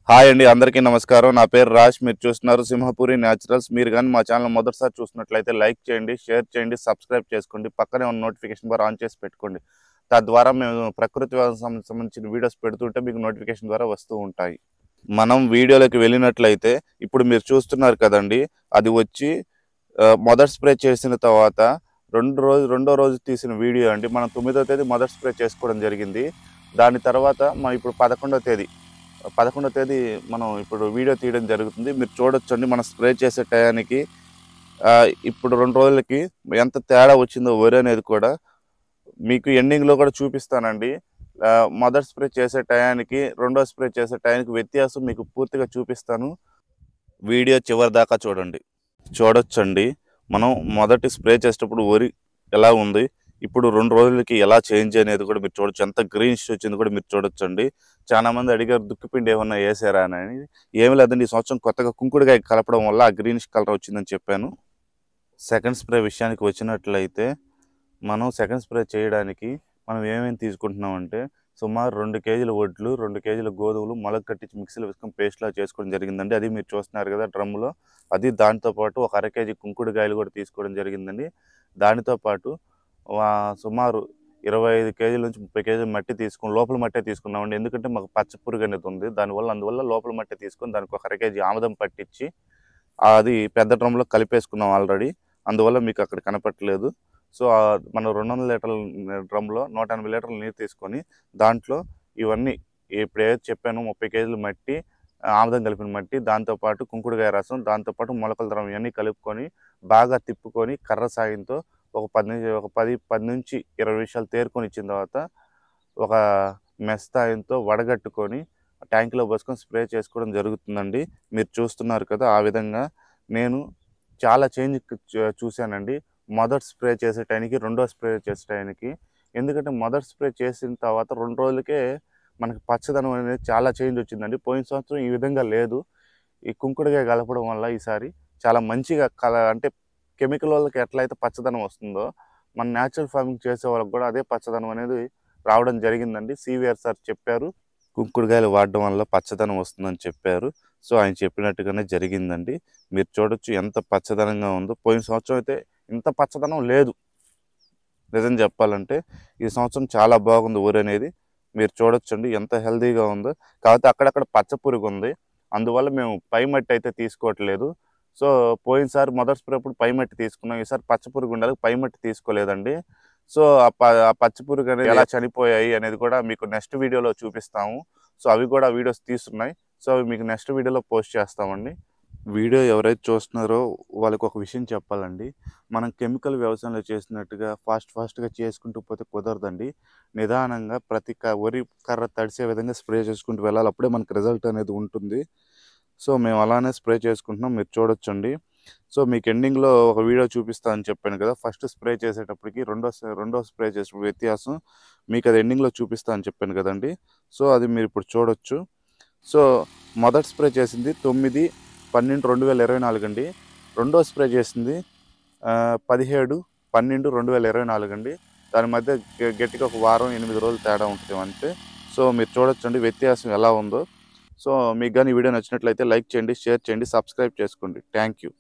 Hi అండి, అందరికీ నమస్కారం. నా పేరు రాజ్. మీరు చూస్తున్నారు సింహపురి న్యాచురల్స్. మీరు కానీ మా ఛానల్ మొదటిసారి చూసినట్లయితే లైక్ చేయండి, షేర్ చేయండి, సబ్స్క్రైబ్ చేసుకోండి. పక్కనే ఉన్న నోటిఫికేషన్ బార్ ఆన్ చేసి పెట్టుకోండి. తద్వారా మేము ప్రకృతి వ్యవసాయం సంబంధించిన వీడియోస్ పెడుతుంటే మీకు నోటిఫికేషన్ ద్వారా వస్తూ ఉంటాయి. మనం వీడియోలోకి వెళ్ళినట్లయితే ఇప్పుడు మీరు చూస్తున్నారు కదండి, అది వచ్చి మొదటి స్ప్రే చేసిన తర్వాత రెండో రోజు తీసిన వీడియో అండి. మనం 9వ తేదీ మొదటి స్ప్రే చేసుకోవడం జరిగింది. దాని తర్వాత మనం ఇప్పుడు 11వ తేదీ మనం ఇప్పుడు వీడియో తీయడం జరుగుతుంది. మీరు చూడొచ్చండి, మనం స్ప్రే చేసే టయానికి ఇప్పుడు 2 రోజులకి ఎంత తేడా వచ్చిందో వరి అనేది కూడా మీకు ఎండింగ్లో కూడా చూపిస్తానండి. మొదటి స్ప్రే చేసే టయానికి రెండో స్ప్రే చేసే టయానికి వ్యత్యాసం మీకు పూర్తిగా చూపిస్తాను. వీడియో చివరి దాకా చూడొచ్చండి. మనం మొదటి స్ప్రే చేసేటప్పుడు వరి ఎలా ఉంది, ఇప్పుడు 2 రోజులకి ఎలా చేంజ్ అనేది కూడా మీరు చూడొచ్చు. ఎంత గ్రీనిష్ వచ్చింది కూడా మీరు చూడొచ్చండి. చాలా మంది అడిగారు దుక్కిపిండి ఏమన్నా వేసారా అని. ఏమి లేదండి, ఈ సంవత్సరం కొత్తగా కుంకుడుకాయ కలపడం వల్ల ఆ గ్రీనిష్ కలర్ వచ్చిందని చెప్పాను. సెకండ్ స్ప్రే విషయానికి వచ్చినట్లయితే మనం సెకండ్ స్ప్రే చేయడానికి మనం ఏమేమి తీసుకుంటున్నామంటే సుమారు 2 కేజీల వడ్లు, 2 కేజీల గోధుమలు మొలక కట్టించి మిక్సీలో వేసుకొని పేస్ట్లా చేసుకోవడం జరిగిందండి. అది మీరు చూస్తున్నారు కదా డ్రమ్ములో. అది దాంతోపాటు ఒక అర కేజీ కుంకుడుకాయలు కూడా తీసుకోవడం జరిగిందండి. దానితో పాటు సుమారు 25 కేజీల నుంచి 30 కేజీల మట్టి తీసుకుని లోపల మట్టే తీసుకున్నామండి. ఎందుకంటే మాకు పచ్చ పురుగు అనేది ఉంది. అందువల్ల లోపల మట్టి తీసుకొని దానికి ఒక అర కేజీ ఆముదం పట్టించి అది పెద్ద డ్రమ్లో కలిపేసుకున్నాం ఆల్రెడీ. అందువల్ల మీకు అక్కడ కనపట్లేదు. సో మనం 200 లీటర్ల డ్రమ్లో 180 లీటర్ల నీరు తీసుకొని దాంట్లో ఇవన్నీ ఇప్పుడు ఏదైతే చెప్పాను 30 కేజీల మట్టి, ఆముదం కలిపిన మట్టి, దాంతోపాటు కుంకుడుకాయ రసం, దాంతోపాటు మొలకల ద్రవం ఇవన్నీ కలుపుకొని బాగా తిప్పుకొని కర్ర సాయంతో ఒక 10 నుంచి 20 నిమిషాలు తేరుకొని ఇచ్చిన తర్వాత ఒక మెస్తాయంతో వడగట్టుకొని ట్యాంకులో పోసుకొని స్ప్రే చేసుకోవడం జరుగుతుందండి. మీరు చూస్తున్నారు కదా, ఆ విధంగా నేను చాలా చేంజ్ చూశానండి మొదటి స్ప్రే చేసే టైంకి రెండో స్ప్రే చేసే టైంకి. ఎందుకంటే మొదటి స్ప్రే చేసిన తర్వాత 2 రోజులకే మనకి పచ్చదనం అనేది చాలా చేంజ్ వచ్చిందండి. పోయిన సంవత్సరం ఈ విధంగా లేదు. ఈ కుంకుడుకాయ కలపడం వల్ల ఈసారి చాలా మంచిగా అంటే కెమికల్ వాళ్ళకి ఎట్లయితే పచ్చదనం వస్తుందో మన న్యాచురల్ ఫార్మింగ్ చేసే వాళ్ళకి కూడా అదే పచ్చదనం అనేది రావడం జరిగిందండి. సివిఆర్ సార్ చెప్పారు, కుంకుడుకాయలు వాడడం వల్ల పచ్చదనం వస్తుందని చెప్పారు. సో ఆయన చెప్పినట్టుగానే జరిగిందండి. మీరు చూడొచ్చు ఎంత పచ్చదనంగా ఉందో. పోయిన సంవత్సరం అయితే ఇంత పచ్చదనం లేదు. నిజం చెప్పాలంటే ఈ సంవత్సరం చాలా బాగుంది ఊరు అనేది. మీరు చూడొచ్చండి ఎంత హెల్తీగా ఉందో. కాకపోతే అక్కడక్కడ పచ్చ పురుగు ఉంది. అందువల్ల మేము పై మట్టి అయితే తీసుకోవట్లేదు. సో పోయినసారి మొదటి స్ప్రే అప్పుడు పై మట్టి తీసుకున్నాం. ఈసారి పచ్చ పురుగు ఉండాలి, పై మట్టి తీసుకోలేదండి. సో ఆ పచ్చ పురుగు అనేది ఎలా చనిపోయాయి అనేది కూడా మీకు నెక్స్ట్ వీడియోలో చూపిస్తాము. సో అవి కూడా వీడియోస్ తీస్తున్నాయి. సో అవి మీకు నెక్స్ట్ వీడియోలో పోస్ట్ చేస్తామండి. వీడియో ఎవరైతే చూస్తున్నారో వాళ్ళకి ఒక విషయం చెప్పాలండి. మనం కెమికల్ వ్యవసాయంలో చేసినట్టుగా ఫాస్ట్గా చేసుకుంటూ పోతే కుదరదండి. నిదానంగా ప్రతి వరి కర్ర తడిసే విధంగా స్ప్రే చేసుకుంటూ వెళ్ళాలి. అప్పుడే మనకు రిజల్ట్ అనేది ఉంటుంది. సో మేము అలానే స్ప్రే చేసుకుంటున్నాం. మీరు చూడొచ్చండి. సో మీకు ఎండింగ్లో ఒక వీడియో చూపిస్తా అని చెప్పాను కదా, ఫస్ట్ స్ప్రే చేసేటప్పటికి రెండో స్ప్రే చేసేటప్పుడు వ్యత్యాసం మీకు అది ఎండింగ్లో చూపిస్తా అని చెప్పాను కదండి. సో అది మీరు ఇప్పుడు చూడొచ్చు. సో మొదటి స్ప్రే చేసింది 9/12/2024 అండి. రెండో స్ప్రే చేసింది 17/12/2024 అండి. దాని మధ్య గట్టిగా ఒక వారం 8 రోజులు తేడా ఉంటుంది అంతే. సో మీరు చూడొచ్చండి వ్యత్యాసం ఎలా ఉందో. సో మీకు కానీ ఈ వీడియో నచ్చినట్లయితే లైక్ చేయండి, షేర్ చేయండి, సబ్స్క్రైబ్ చేసుకోండి. Thank you.